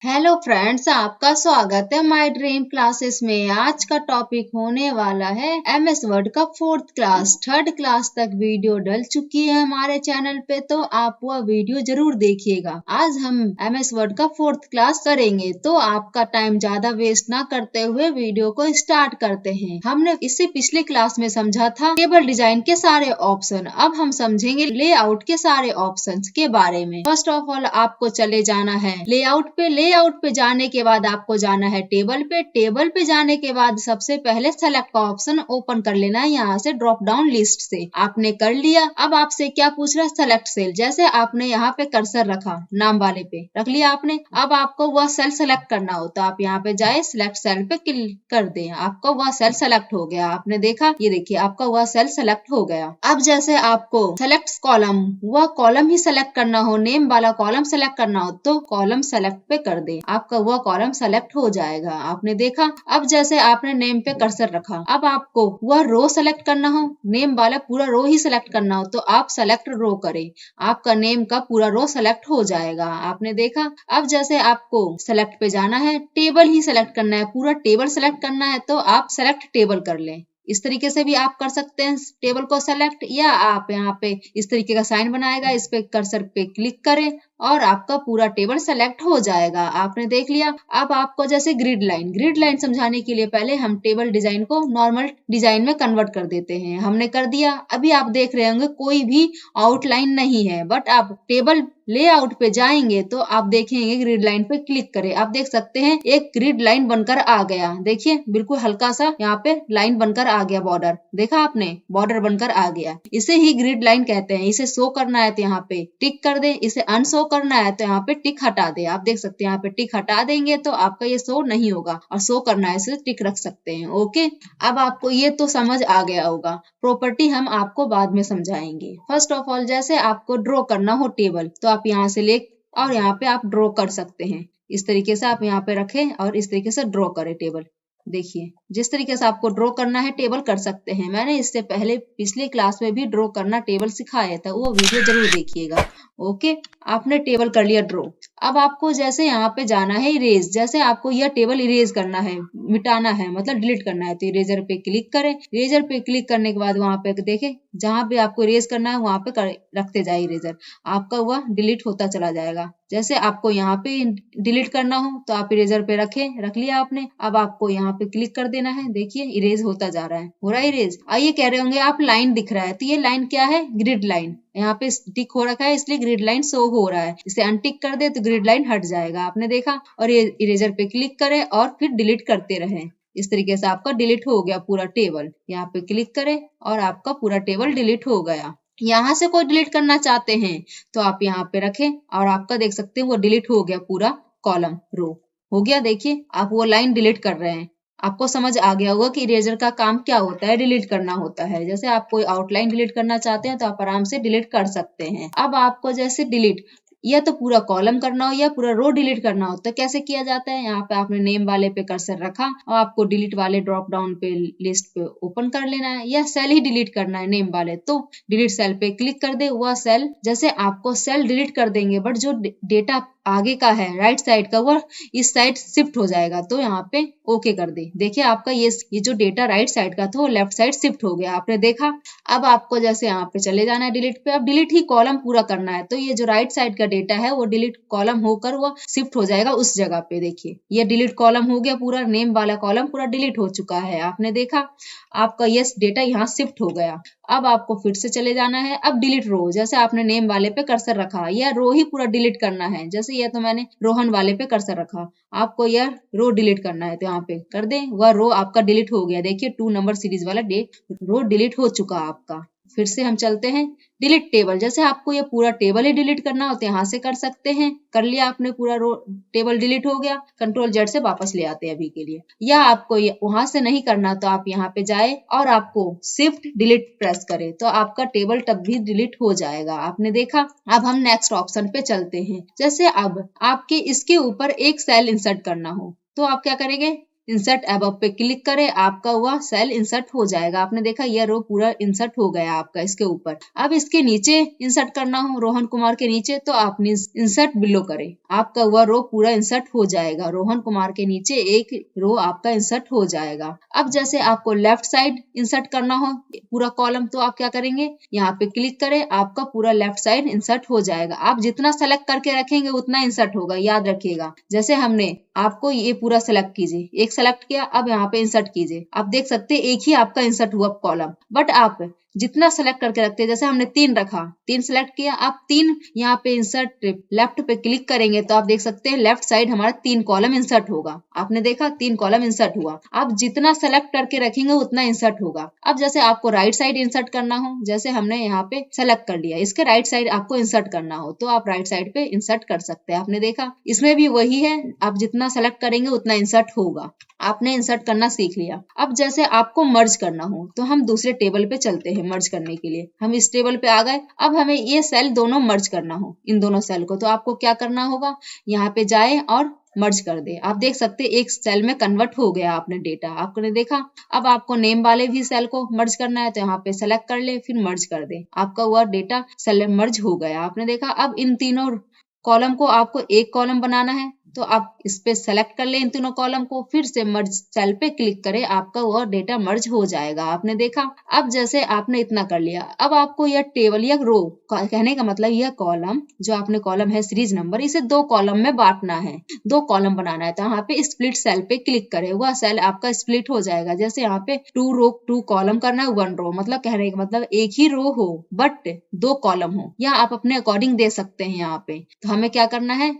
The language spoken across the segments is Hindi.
हेलो फ्रेंड्स, आपका स्वागत है माय ड्रीम क्लासेस में। आज का टॉपिक होने वाला है एमएस वर्ड का 4th क्लास। 3rd क्लास तक वीडियो डल चुकी है हमारे चैनल पे, तो आप वह वीडियो जरूर देखिएगा। आज हम एमएस वर्ड का 4th क्लास करेंगे, तो आपका टाइम ज्यादा वेस्ट ना करते हुए वीडियो को स्टार्ट करते हैं। हमने इससे पिछले क्लास में समझा था टेबल डिजाइन के सारे ऑप्शन। अब हम समझेंगे लेआउट के सारे ऑप्शन के बारे में। फर्स्ट ऑफ ऑल आपको चले जाना है लेआउट पे। लेआउट पे जाने के बाद आपको जाना है टेबल पे। टेबल पे जाने के बाद सबसे पहले सेलेक्ट का ऑप्शन ओपन कर लेना है यहाँ से ड्रॉप डाउन लिस्ट से। आपने कर लिया। अब आपसे क्या पूछ रहा है, सेलेक्ट सेल। जैसे आपने यहाँ पे कर्सर रखा नाम वाले पे रख लिया आपने। अब आपको वह सेल सेलेक्ट करना हो तो आप यहाँ पे जाए सिलेक्ट सेल पे क्लिक कर दें। आपका वह सेल सेलेक्ट हो गया। आपने देखा, ये देखिए आपका वह सेल सेलेक्ट हो गया। अब जैसे आपको सेलेक्ट कॉलम, वह कॉलम ही सेलेक्ट करना हो, नेम वाला कॉलम सेलेक्ट करना हो तो कॉलम सेलेक्ट पे कर दे। आपका वह कॉलम सेलेक्ट हो जाएगा। आपने देखा। अब जैसे आपने नेम पे कर्सर रखा, अब आपको वह रो सेलेक्ट करना हो, नेम वाला पूरा रो ही सेलेक्ट करना हो तो आप सेलेक्ट रो करें। आपका नेम का पूरा रो सेलेक्ट हो जाएगा। आपने देखा। अब जैसे आपको सेलेक्ट पे जाना है, टेबल ही सेलेक्ट करना है, पूरा टेबल सेलेक्ट करना है तो आप सेलेक्ट टेबल कर लें। इस तरीके से भी आप कर सकते हैं टेबल को सेलेक्ट, या आप यहाँ पे इस तरीके का साइन बनाएगा, इस पे कर्सर पे क्लिक करें और आपका पूरा टेबल सेलेक्ट हो जाएगा। आपने देख लिया। अब आपको जैसे ग्रिड लाइन समझाने के लिए पहले हम टेबल डिजाइन को नॉर्मल डिजाइन में कन्वर्ट कर देते हैं। हमने कर दिया। अभी आप देख रहे होंगे कोई भी आउटलाइन नहीं है, बट आप टेबल लेआउट पे जाएंगे तो आप देखेंगे ग्रिड लाइन पे क्लिक करें। आप देख सकते हैं एक ग्रिड लाइन बनकर आ गया। देखिए बिल्कुल हल्का सा यहाँ पे लाइन बनकर आ गया, बॉर्डर देखा आपने, बॉर्डर बनकर आ गया। इसे ही ग्रिड लाइन कहते हैं। इसे शो करना है तो यहाँ पे टिक कर दे, इसे अनशो करना है तो यहाँ पे टिक हटा दे। आप देख सकते हैं यहाँ पे टिक हटा देंगे तो आपका ये शो नहीं होगा, और शो करना है इसे टिक रख सकते हैं। ओके, अब आपको ये तो समझ आ गया होगा। प्रॉपर्टी हम आपको बाद में समझाएंगे। फर्स्ट ऑफ ऑल जैसे आपको ड्रॉ करना हो टेबल तो आप यहाँ से ले और यहाँ पे आप ड्रॉ कर सकते हैं। इस तरीके से आप यहाँ पे रखें और इस तरीके से ड्रॉ करें टेबल। देखिए जिस तरीके से आपको ड्रॉ करना है टेबल कर सकते हैं। मैंने इससे पहले पिछले क्लास में भी ड्रॉ करना टेबल सिखाया था, वो वीडियो जरूर देखिएगा। ओके, आपने टेबल कर लिया ड्रॉ। अब आपको जैसे यहाँ पे जाना है इरेज। जैसे आपको यह टेबल इरेज करना है, मिटाना है, मतलब डिलीट करना है तो इरेजर पे क्लिक करें। इरेजर पे क्लिक करने के बाद वहां पे देखें जहां पे आपको इरेज करना है वहां पे रखते जाए इरेजर, आपका वह डिलीट होता चला जाएगा। जैसे आपको यहाँ पे डिलीट करना हो तो आप इरेजर पे रखें, रख लिया आपने। अब आपको यहाँ पे क्लिक कर देना है। देखिए इरेज होता जा रहा है, हो रहा है इरेज। आइए कह रहे होंगे आप लाइन दिख रहा है, तो ये लाइन क्या है, ग्रिड लाइन। यहाँ पे टिक हो रखा है इसलिए ग्रिड लाइन शो हो रहा है। इसे अनटिक कर दे तो ग्रिड लाइन हट जाएगा। आपने देखा। और ये इरेजर पे क्लिक करें और फिर डिलीट करते रहें। इस तरीके से आपका डिलीट हो गया पूरा टेबल। यहाँ पे क्लिक करें और आपका पूरा टेबल डिलीट हो गया। यहाँ से कोई डिलीट करना चाहते हैं तो आप यहाँ पे रखें और आपका देख सकते हैं वो डिलीट हो गया, पूरा कॉलम रो हो गया। देखिए आप वो लाइन डिलीट कर रहे हैं। आपको समझ आ गया होगा कि इरेजर का काम क्या होता है, डिलीट करना होता है। जैसे आप कोई आउटलाइन डिलीट करना चाहते हैं तो आप आराम से डिलीट कर सकते हैं। अब आपको जैसे डिलीट या तो पूरा कॉलम करना हो या पूरा रो डिलीट करना हो तो कैसे किया जाता है, यहाँ पे आपने नेम वाले पे कर्सर रखा और आपको डिलीट वाले ड्रॉप डाउन पे लिस्ट पे ओपन कर लेना है, या सेल ही डिलीट करना है नेम वाले तो डिलीट सेल पे क्लिक कर दे। वह सेल, जैसे आपको सेल डिलीट कर देंगे बट जो डेटा आगे का है राइट साइड का वह इस साइड शिफ्ट हो जाएगा, तो यहाँ पे ओके कर दे। देखिए आपका ये जो डेटा राइट साइड का था वो लेफ्ट साइड शिफ्ट हो गया। आपने देखा। अब आपको जैसे यहाँ पे चले जाना है डिलीट पे। अब डिलीट ही कॉलम पूरा करना है तो ये जो राइट साइड का डेटा है वो डिलीट कॉलम होकर वो शिफ्ट हो जाएगा उस जगह पे। देखिए ये डिलीट कॉलम हो गया, पूरा नेम वाला कॉलम पूरा डिलीट हो चुका है। आपने देखा आपका ये डेटा यहाँ शिफ्ट हो गया। अब आपको फिर से चले जाना है। अब डिलीट रो, जैसे आपने नेम वाले पे कर्सर रखा, यह रो ही पूरा डिलीट करना है। जैसे ये तो मैंने रोहन वाले पे कर्सर रखा, आपको यह रो डिलीट करना है तो यहाँ पे कर दें। वह रो आपका डिलीट हो गया। देखिए 2 नंबर सीरीज वाला रो डिलीट हो चुका आपका। फिर से हम चलते हैं डिलीट टेबल। जैसे आपको ये पूरा टेबल ही डिलीट करना हो तो यहाँ से कर सकते हैं। कर लिया आपने, पूरा रो टेबल डिलीट हो गया। कंट्रोल जेड से वापस ले आते हैं अभी के लिए। या आपको वहां से नहीं करना तो आप यहाँ पे जाए और आपको शिफ्ट डिलीट प्रेस करें तो आपका टेबल टब भी डिलीट हो जाएगा। आपने देखा। अब हम नेक्स्ट ऑप्शन पे चलते हैं। जैसे अब आपके इसके ऊपर एक सेल इंसर्ट करना हो तो आप क्या करेंगे, इंसर्ट अबव पे क्लिक करें, आपका वह सेल इंसर्ट हो जाएगा। आपने देखा यह रो पूरा इंसर्ट हो गया आपका इसके ऊपर। अब इसके नीचे इंसर्ट करना हो रोहन कुमार के नीचे, तो आपने इंसर्ट बिलो करें, आपका वह रो पूरा इंसर्ट हो जाएगा। रोहन कुमार के नीचे एक रो आपका इंसर्ट हो जाएगा। अब जैसे आपको लेफ्ट साइड इंसर्ट करना हो पूरा कॉलम, तो आप क्या करेंगे, यहाँ पे क्लिक करें, आपका पूरा लेफ्ट साइड इंसर्ट हो जाएगा। आप जितना सेलेक्ट करके रखेंगे उतना इंसर्ट होगा, याद रखिएगा। जैसे हमने आपको ये पूरा सेलेक्ट कीजिए, एक सेलेक्ट किया, अब यहाँ पे इंसर्ट कीजिए। आप देख सकते हैं एक ही आपका इंसर्ट हुआ कॉलम, बट आप जितना सेलेक्ट करके रखते हैं, जैसे हमने 3 रखा, 3 सेलेक्ट किया, आप 3 यहाँ पे इंसर्ट लेफ्ट पे क्लिक करेंगे तो आप देख सकते हैं लेफ्ट साइड हमारा 3 कॉलम इंसर्ट होगा। आपने देखा 3 कॉलम इंसर्ट हुआ। आप जितना सेलेक्ट करके रखेंगे उतना इंसर्ट होगा। अब जैसे आपको राइट साइड इंसर्ट करना हो, जैसे हमने यहाँ पे सेलेक्ट कर लिया, इसके राइट साइड आपको इंसर्ट करना हो तो आप राइट साइड पे इंसर्ट कर सकते हैं। आपने देखा इसमें भी वही है, आप जितना सेलेक्ट करेंगे उतना इंसर्ट होगा। आपने इंसर्ट करना सीख लिया। अब जैसे आपको मर्ज करना हो तो हम दूसरे टेबल पे चलते हैं मर्ज करने के लिए। हम इस टेबल पे आ गए, अब हमें ये सेल दोनों मर्ज करना हो, इन दोनों सेल को, तो आपको क्या करना होगा, यहाँ पे जाए और मर्ज कर दे। आप देख सकते हैं एक सेल में कन्वर्ट हो गया आपने डेटा, आपने देखा। अब आपको नेम वाले भी सेल को मर्ज करना है तो यहाँ पे सेलेक्ट कर ले, फिर मर्ज कर दे, आपका वह डेटा सेल में मर्ज हो गया। आपने देखा। अब इन तीनों कॉलम को आपको एक कॉलम बनाना है तो आप इस पे सेलेक्ट कर ले इन तीनों कॉलम को, फिर से मर्ज सेल पे क्लिक करें, आपका वह डेटा मर्ज हो जाएगा। आपने देखा। अब जैसे आपने इतना कर लिया, अब आपको यह टेबल या रो, कहने का मतलब यह कॉलम जो आपने कॉलम है सीरीज नंबर, इसे 2 कॉलम में बांटना है, 2 कॉलम बनाना है। तो यहाँ पे स्प्लिट सेल पे क्लिक करें, वह सेल आपका स्प्लिट हो जाएगा। जैसे यहाँ पे 2 रो 2 कॉलम करना है, 1 रो, मतलब कहने का मतलब एक ही रो हो बट 2 कॉलम हो, या आप अपने अकॉर्डिंग दे सकते हैं। यहाँ पे तो हमें क्या करना है,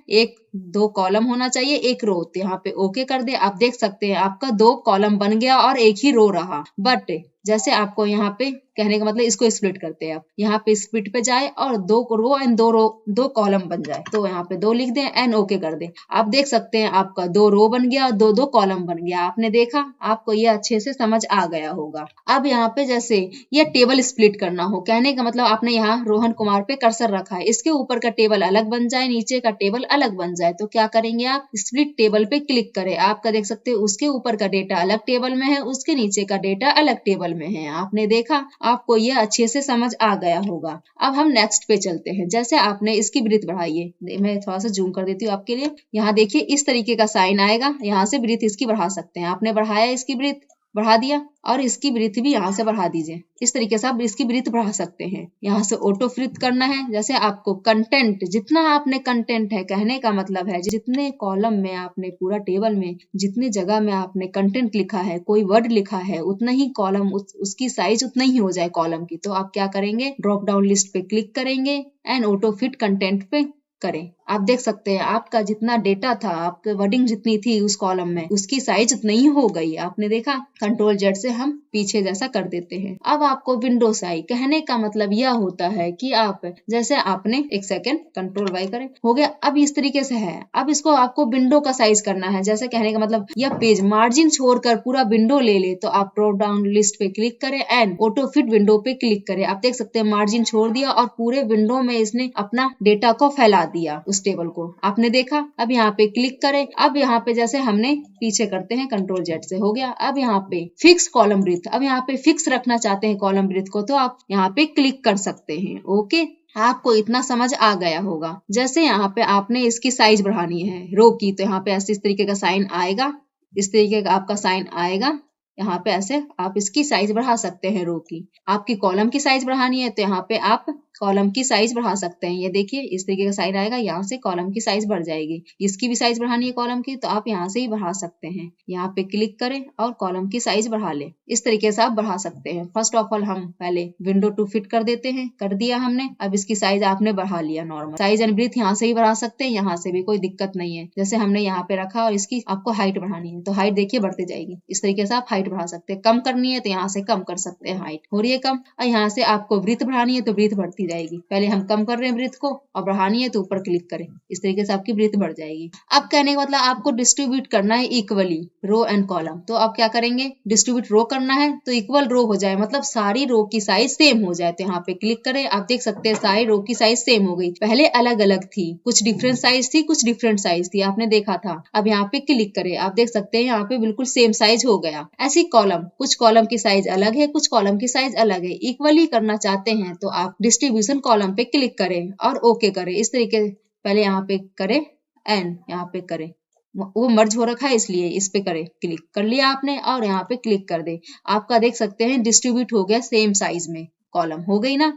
2 कॉलम होना चाहिए, 1 रो। तो यहाँ पे ओके कर दे। आप देख सकते हैं आपका 2 कॉलम बन गया और 1 ही रो रहा। बट जैसे आपको यहाँ पे कहने का मतलब इसको स्प्लिट करते हैं, आप यहाँ पे स्प्लिट पे जाए और 2 रो एंड 2 कॉलम बन जाए, तो यहाँ पे 2 लिख दें एंड ओके कर दें। आप देख सकते हैं आपका 2 रो बन गया और 2 कॉलम बन गया। आपने देखा, आपको ये अच्छे से समझ आ गया होगा। अब यहाँ पे जैसे ये टेबल स्प्लिट करना हो, कहने का मतलब आपने यहाँ रोहन कुमार पे कर्सर रखा है, इसके ऊपर का टेबल अलग बन जाए, नीचे का टेबल अलग बन जाए, तो क्या करेंगे, आप स्प्लिट टेबल पे क्लिक करें। आपका देख सकते हैं उसके ऊपर का डेटा अलग टेबल में है, उसके नीचे का डेटा अलग टेबल में है। आपने देखा, आपको यह अच्छे से समझ आ गया होगा। अब हम नेक्स्ट पे चलते हैं। जैसे आपने इसकी ब्रीथ बढ़ाई है, मैं थोड़ा सा जूम कर देती हूँ आपके लिए। यहाँ देखिए इस तरीके का साइन आएगा, यहाँ से ब्रीथ इसकी बढ़ा सकते हैं। आपने बढ़ाया, इसकी ब्रीथ बढ़ा दिया, और इसकी ब्रीथ भी यहाँ से बढ़ा दीजिए। इस तरीके से आप इसकी ब्रीथ बढ़ा सकते हैं। यहाँ से ऑटो फ्रीथ करना है। जैसे आपको कंटेंट, जितना आपने कंटेंट है, कहने का मतलब है जितने कॉलम में आपने पूरा टेबल में जितनी जगह में आपने कंटेंट लिखा है, कोई वर्ड लिखा है, उतना ही कॉलम उसकी साइज उतना ही हो जाए कॉलम की, तो आप क्या करेंगे, ड्रॉप डाउन लिस्ट पे क्लिक करेंगे एंड ऑटो फिट कंटेंट पे करें। आप देख सकते हैं आपका जितना डेटा था, आपके वर्डिंग जितनी थी उस कॉलम में, उसकी साइज उतनी ही हो गई। आपने देखा। कंट्रोल जेड से हम पीछे जैसा कर देते हैं। अब आपको विंडो साइज, कहने का मतलब यह होता है कि आप जैसे आपने एक सेकेंड कंट्रोल वाई करें, हो गया। अब इस तरीके से है, अब इसको आपको विंडो का साइज करना है। जैसे कहने का मतलब यह पेज मार्जिन छोड़कर पूरा विंडो ले ले, तो आप ड्रॉप डाउन लिस्ट पे क्लिक करें एंड ऑटो फिट विंडो पे क्लिक करें। आप देख सकते हैं मार्जिन छोड़ दिया और पूरे विंडो में इसने अपना डेटा को फैला दिया उस टेबल को। आपने देखा। अब यहाँ पे क्लिक करें। अब यहाँ पे जैसे हमने पीछे करते हैं, कंट्रोल जेड से हो गया। अब यहाँ पे फिक्स कॉलम ब्रीथ, अब यहाँ पे फिक्स रखना चाहते हैं कॉलम ब्रीथ को, तो आप यहाँ पे क्लिक कर सकते हैं। ओके, आपको इतना समझ आ गया होगा। जैसे यहाँ पे आपने इसकी साइज बढ़ानी है रो की, तो यहाँ पे ऐसे इस तरीके का साइन आएगा, इस तरीके का आपका साइन आएगा। यहाँ पे ऐसे आप इसकी साइज बढ़ा सकते हैं रो की। आपकी कॉलम की साइज बढ़ानी है तो यहाँ पे आप कॉलम की साइज बढ़ा सकते हैं। ये देखिए इस तरीके का साइड आएगा, यहाँ से कॉलम की साइज बढ़ जाएगी। इसकी भी साइज बढ़ानी है कॉलम की, तो आप यहाँ से ही बढ़ा सकते हैं। यहाँ पे क्लिक करें और कॉलम की साइज बढ़ा ले। इस तरीके से आप बढ़ा सकते हैं। फर्स्ट ऑफ ऑल हम पहले विंडो टू फिट कर देते हैं, कर दिया हमने। अब इसकी साइज आपने बढ़ा लिया नॉर्मल। साइज एंड ब्रीथ यहाँ से ही बढ़ा सकते हैं, यहाँ से भी कोई दिक्कत नहीं है। जैसे हमने यहाँ पे रखा और इसकी आपको हाइट बढ़ानी है, तो हाइट देखिए बढ़ती जाएगी। इस तरीके से आप हाइट बढ़ा सकते हैं। कम करनी है तो यहाँ से कम कर सकते हैं, हाइट हो रही है कम। और यहाँ से आपको ब्रीथ बढ़ानी है तो ब्रीथ बढ़ती जाएगी। पहले हम कम कर रहे हैं ब्रीथ को और बढ़ानी है तो ऊपर क्लिक करें, इस तरीके से आपकी ब्रीथ बढ़ जाएगी। अब कहने का मतलब आपको डिस्ट्रीब्यूट करना है इक्वली रो एंड कॉलम, तो आप क्या करेंगे, डिस्ट्रीब्यूट रो करना है तो इक्वल रो हो जाए, मतलब सारी रो की साइज सेम हो जाए। तो यहाँ पे क्लिक करें, आप देख सकते हैं सारी रो की साइज सेम हो गई। पहले अलग अलग थी, कुछ डिफरेंट साइज थी, कुछ डिफरेंट साइज थी, आपने देखा था। अब यहाँ पे क्लिक करें, आप देख सकते हैं यहाँ पे बिल्कुल सेम साइज हो गया। ऐसी कॉलम, कुछ कॉलम की साइज अलग है, कुछ कॉलम की साइज अलग है। इक्वली करना चाहते हैं तो आप डिस्ट्रीब्यूशन कॉलम पे क्लिक करें और ओके करें। इस तरीके पहले यहाँ पे करें एंड यहाँ पे करें, वो मर्ज हो रखा है इसलिए इस पे करें, क्लिक कर लिया आपने और यहाँ पे क्लिक कर दे। आपका देख सकते हैं डिस्ट्रीब्यूट हो गया सेम साइज में, कॉलम हो गई ना।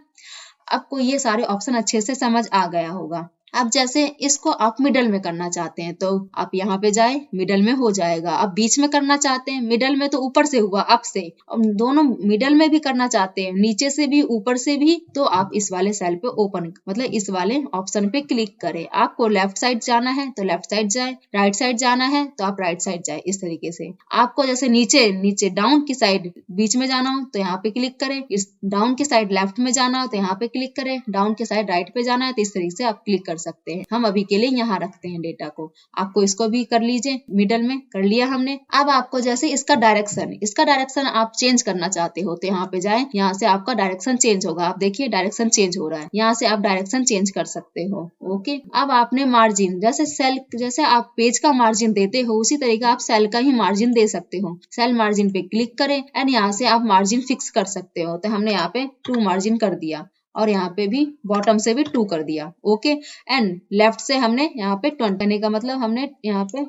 आपको ये सारे ऑप्शन अच्छे से समझ आ गया होगा। अब जैसे इसको आप मिडल में करना चाहते हैं तो आप यहाँ पे जाए, मिडल में हो जाएगा। अब बीच में करना चाहते हैं, मिडल में तो ऊपर से हुआ, अप से, अब दोनों मिडल में भी करना चाहते हैं, नीचे से भी ऊपर से भी, तो आप इस वाले सेल पे ओपन मतलब इस वाले ऑप्शन पे क्लिक करें। आपको लेफ्ट साइड जाना है तो लेफ्ट साइड जाए, राइट साइड जाना है तो आप राइट साइड जाए, इस तरीके से। आपको जैसे नीचे नीचे डाउन की साइड बीच में जाना हो तो यहाँ पे क्लिक करें, इस डाउन की साइड लेफ्ट में जाना हो तो यहाँ पे क्लिक करें, डाउन की साइड राइट पे जाना है तो इस तरीके से आप क्लिक कर सकते हैं। हम अभी के लिए यहाँ रखते हैं डेटा को, आपको इसको भी कर लीजिए, मिडल में कर लिया हमने। अब आपको जैसे इसका डायरेक्शन आप चेंज करना चाहते हो तो यहाँ पे जाए, यहाँ से आपका डायरेक्शन चेंज होगा। आप देखिए डायरेक्शन चेंज हो रहा है, यहाँ से आप डायरेक्शन चेंज कर सकते हो। ओके, अब आपने मार्जिन, जैसे सेल, जैसे आप पेज का मार्जिन देते हो उसी तरीके आप सेल का ही मार्जिन दे सकते हो। सेल मार्जिन पे क्लिक करें एंड यहाँ से आप मार्जिन फिक्स कर सकते हो। तो हमने यहाँ पे 2 मार्जिन कर दिया और यहाँ पे भी बॉटम से भी 2 कर दिया। ओके, एंड लेफ्ट से हमने यहाँ पे 20 करने का मतलब हमने यहाँ पे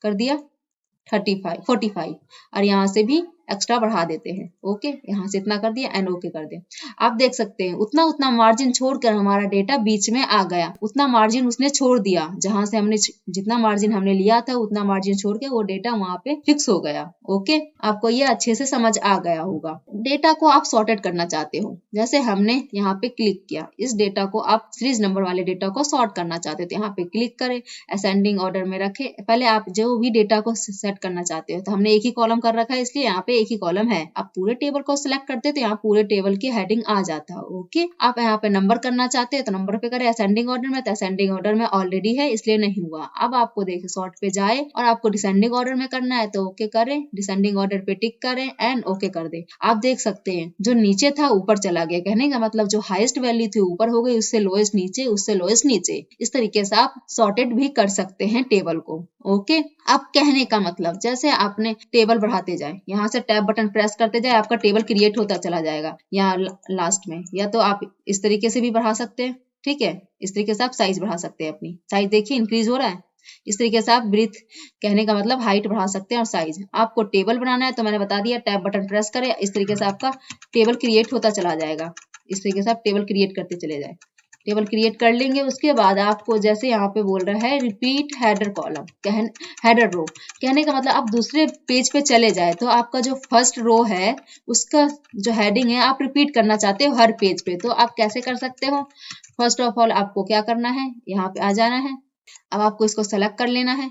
कर दिया 45 और यहाँ से भी एक्स्ट्रा बढ़ा देते हैं। ओके, यहाँ से इतना कर दिया एंड ओके कर दे। आप देख सकते हैं उतना मार्जिन छोड़कर हमारा डेटा बीच में आ गया, उतना मार्जिन उसने छोड़ दिया, जहां से हमने जितना मार्जिन हमने लिया था उतना मार्जिन छोड़ के वो डेटा वहां पे फिक्स हो गया। ओके, आपको ये अच्छे से समझ आ गया होगा। डेटा को आप सॉर्टेड करना चाहते हो, जैसे हमने यहाँ पे क्लिक किया, इस डेटा को आप सीरीज नंबर वाले डेटा को सॉर्ट करना चाहते हो तो यहाँ पे क्लिक करें, असेंडिंग ऑर्डर में रखे। पहले आप जो भी डेटा को सेट करना चाहते हो, तो हमने एक ही कॉलम कर रखा है इसलिए यहाँ पे एक ही कॉलम है। आप पूरे टेबल को सिलेक्ट करते तो यहाँ पूरे टेबल की हेडिंग आ जाता। ओके, आप यहाँ पे नंबर करना चाहते हो तो नंबर पे करें, असेंडिंग ऑर्डर में, तो असेंडिंग ऑर्डर में ऑलरेडी है इसलिए नहीं हुआ। अब आपको देखिए सॉर्ट पे जाए और आपको डिसेंडिंग ऑर्डर में करना है तो ओके करें, डिसेंडिंग ऑर्डर पे टिक करें एंड ओके कर दे। आप देख सकते हैं जो नीचे था ऊपर चला गया, कहने का मतलब जो हाईएस्ट वैल्यू थी ऊपर हो गई, उससे लोएस्ट नीचे, उससे लोएस्ट नीचे। इस तरीके से आप सॉर्टेड भी कर सकते हैं टेबल को। ओके, अब कहने का मतलब जैसे आपने टेबल बढ़ाते जाए, यहाँ से टैब बटन प्रेस करते जाए, आपका टेबल क्रिएट होता चला जाएगा यहाँ लास्ट में। या तो आप इस तरीके से भी बढ़ा सकते हैं, ठीक है, इस तरीके से आप साइज बढ़ा सकते हैं, अपनी साइज देखिए इंक्रीज हो रहा है। इस तरीके से आप ब्रीथ, कहने का मतलब हाइट बढ़ा सकते हैं और साइज। आपको टेबल बनाना है तो मैंने बता दिया, टैब बटन प्रेस करें, इस तरीके से आपका टेबल क्रिएट होता चला जाएगा। इस तरीके से आप टेबल क्रिएट करते चले जाए, टेबल क्रिएट कर लेंगे। उसके बाद आपको जैसे यहाँ पे बोल रहा है repeat header column, header row, कहने का मतलब आप दूसरे पेज पे चले जाए तो आपका जो फर्स्ट रो है उसका जो हेडिंग है आप रिपीट करना चाहते हो हर पेज पे, तो आप कैसे कर सकते हो। फर्स्ट ऑफ ऑल आपको क्या करना है, यहाँ पे आ जाना है। अब आपको इसको सेलेक्ट कर लेना है,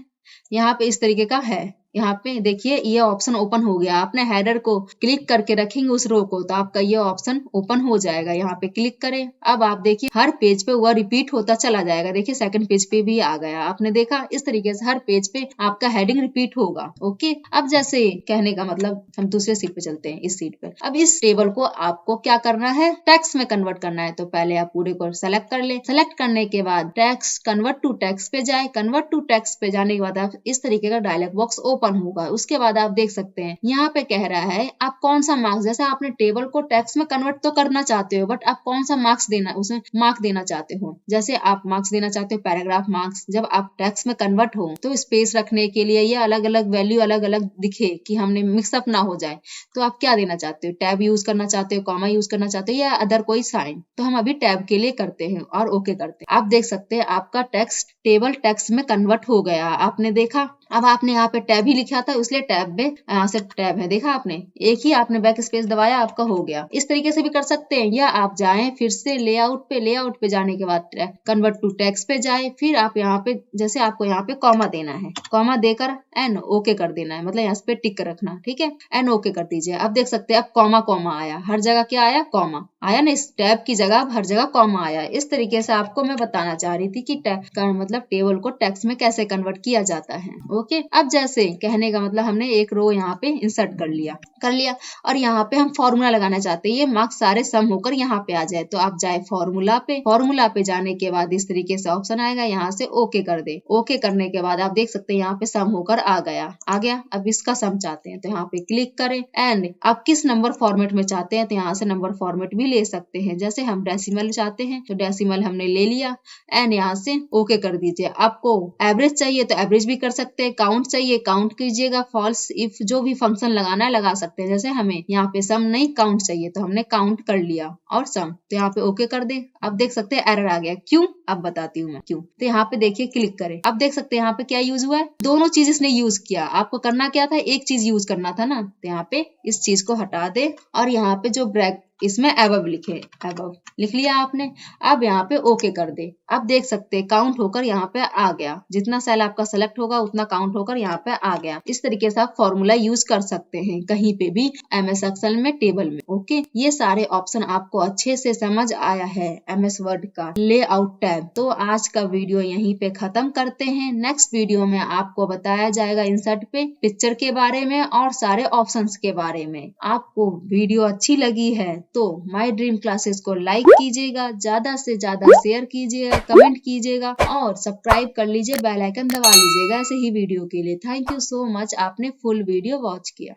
यहाँ पे इस तरीके का है। यहाँ पे देखिए ये ऑप्शन ओपन हो गया, आपने हेडर को क्लिक करके रखेंगे उस रो को तो आपका ये ऑप्शन ओपन हो जाएगा। यहाँ पे क्लिक करें, अब आप देखिए हर पेज पे वह रिपीट होता चला जाएगा। देखिए सेकंड पेज पे भी आ गया, आपने देखा। इस तरीके से हर पेज पे आपका हेडिंग रिपीट होगा। ओके, अब जैसे कहने का मतलब हम दूसरे सीट पे चलते हैं, इस सीट पे। अब इस टेबल को आपको क्या करना है, टेक्स्ट में कन्वर्ट करना है। तो पहले आप पूरे को सेलेक्ट कर ले, सेलेक्ट करने के बाद टेक्स्ट, कन्वर्ट टू टेक्स्ट पे जाए। कन्वर्ट टू टेक्स्ट पे जाने के बाद आप इस तरीके का डायलॉग बॉक्स ओपन होगा। उसके बाद आप देख सकते हैं यहाँ पे कह रहा है आप कौन सा मार्क्स, जैसे आपने टेबल को टेक्स्ट में कन्वर्ट तो करना चाहते हो बट आप कौन सा मार्क्स देना, उसमें मार्क देना चाहते हो। जैसे आप मार्क्स देना चाहते हो पैराग्राफ मार्क्स, जब आप टेक्स्ट में कन्वर्ट हो तो स्पेस रखने के लिए ये अलग अलग वैल्यू अलग अलग दिखे कि हमने मिक्सअप ना हो जाए, तो आप क्या देना चाहते हो, टैब यूज करना चाहते हो, कॉमा यूज करना चाहते हो या अदर कोई साइन। तो हम अभी टैब के लिए करते हैं और ओके करते हैं। आप देख सकते हैं आपका टेक्स्ट टेबल टेक्स्ट में कन्वर्ट हो गया, आपने देखा। अब आपने यहाँ पे टैब ही लिखा था इसलिए टैब में यहाँ से टैब है, देखा आपने, एक ही आपने बैक स्पेस दबाया आपका हो गया। इस तरीके से भी कर सकते हैं, या आप जाएं फिर से लेआउट पे जाने के बाद कन्वर्ट टू टेक्स्ट पे जाए, फिर आप यहाँ पे जैसे आपको यहाँ पे कॉमा देना है, कॉमा देकर एन ओके कर देना है, मतलब यहाँ पे टिक रखना, ठीक है, एन ओके कर दीजिए। अब देख सकते हैं अब कॉमा कॉमा आया, हर जगह क्या आया, कॉमा आया ना, इस टैब की जगह अब हर जगह कॉमा आया। इस तरीके से आपको मैं बताना चाह रही थी कि मतलब टेबल को टेक्स्ट में कैसे कन्वर्ट किया जाता है। ओके, अब जैसे कहने का मतलब हमने एक रो यहाँ पे इंसर्ट कर लिया और यहाँ पे हम फॉर्मूला लगाना चाहते हैं, ये मार्क्स सारे सम होकर यहाँ पे आ जाए, तो आप जाए फॉर्मूला पे जाने के बाद इस तरीके से ऑप्शन आएगा, यहाँ से ओके कर दे। ओके करने के बाद आप देख सकते हैं यहाँ पे सम होकर आ गया। अब इसका सम चाहते हैं तो यहाँ पे क्लिक करें, एंड आप किस नंबर फॉर्मेट में चाहते हैं तो यहाँ से नंबर फॉर्मेट भी ले सकते हैं। जैसे हम डेसिमल चाहते हैं तो डेसिमल हमने ले लिया, एंड यहाँ से ओके कर दीजिए। आपको एवरेज चाहिए तो एवरेज भी कर सकते हैं, काउंट चाहिए काउंट कीजिएगा, फॉल्स इफ जो भी फंक्शन लगाना है लगा सकते हैं। जैसे हमें यहाँ पे सम नहीं काउंट चाहिए तो हमने काउंट कर लिया और सम, तो यहाँ पे ओके कर दे। अब देख सकते हैं एरर आ गया, क्यों, अब बताती हूँ मैं क्यों। तो यहाँ पे देखिए क्लिक करें, अब देख सकते हैं यहाँ पे क्या यूज हुआ है, दोनों चीज इसने यूज किया। आपको करना क्या था, एक चीज यूज करना था ना, तो यहाँ पे इस चीज को हटा दे और यहाँ पे जो ब्रैक इसमें एबव लिखे, एबव लिख लिया आपने। अब यहाँ पे ओके कर दे। अब देख सकते हैं काउंट होकर यहाँ पे आ गया, जितना सेल आपका सेलेक्ट होगा उतना काउंट होकर यहाँ पे आ गया। इस तरीके से आप फॉर्मूला यूज कर सकते हैं कहीं पे भी एमएस एक्सेल में, टेबल में। ओके, ये सारे ऑप्शन आपको अच्छे से समझ आया है एमएस वर्ड का लेआउट टैब। तो आज का वीडियो यहीं पे खत्म करते हैं। नेक्स्ट वीडियो में आपको बताया जाएगा इंसर्ट पे पिक्चर के बारे में और सारे ऑप्शंस के बारे में। आपको वीडियो अच्छी लगी है तो माय ड्रीम क्लासेस को लाइक कीजिएगा, ज्यादा से ज्यादा शेयर कीजिएगा, कमेंट कीजिएगा और सब्सक्राइब कर लीजिए, बेल आइकन दबा लीजिएगा ऐसे ही वीडियो के लिए। थैंक यू सो मच, आपने फुल वीडियो वॉच किया।